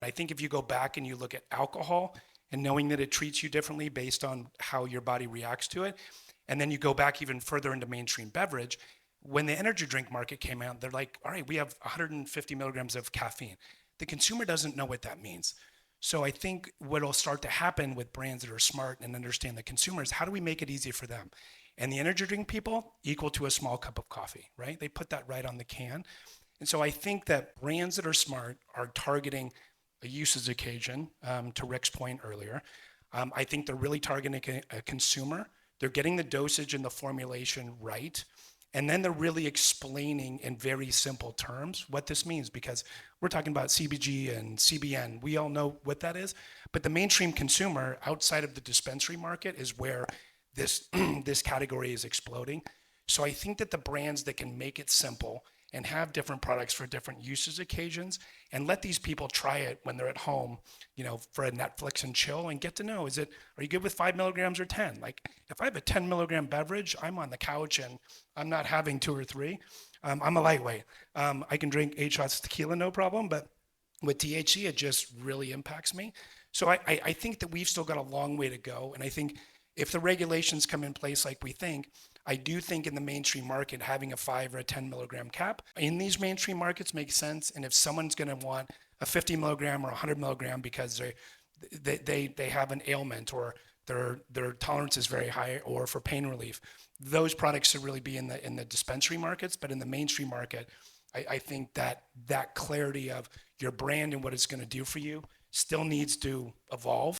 I think if you go back and you look at alcohol and knowing that it treats you differently based on how your body reacts to it, and then you go back even further into mainstream beverage, when the energy drink market came out, they're like, all right, we have 150 milligrams of caffeine. The consumer doesn't know what that means. So I think what will start to happen with brands that are smart and understand the consumers, how do we make it easy for them? And the energy drink people equal to a small cup of coffee, right? They put that right on the can. And so I think that brands that are smart are targeting a usage occasion, to Rick's point earlier. I think they're really targeting a consumer. They're getting the dosage and the formulation right. And then they're really explaining in very simple terms what this means, because we're talking about CBG and CBN. We all know what that is. But the mainstream consumer outside of the dispensary market is where this, this category is exploding. So I think that the brands that can make it simple and have different products for different usage occasions and let these people try it when they're at home, for a Netflix and chill and get to know, are you good with 5 milligrams or 10? Like if I have a 10 milligram beverage, I'm on the couch and I'm not having 2 or 3. I'm a lightweight. I can drink 8 shots of tequila, no problem. But with THC, it just really impacts me. So I think that we've still got a long way to go. And I think if the regulations come in place like we think, I do think in the mainstream market, having a 5 or a 10 milligram cap in these mainstream markets makes sense. And if someone's going to want a 50 milligram or 100 milligram because they have an ailment or their tolerance is very high or for pain relief, those products should really be in the dispensary markets. But in the mainstream market, I think that clarity of your brand and what it's going to do for you still needs to evolve.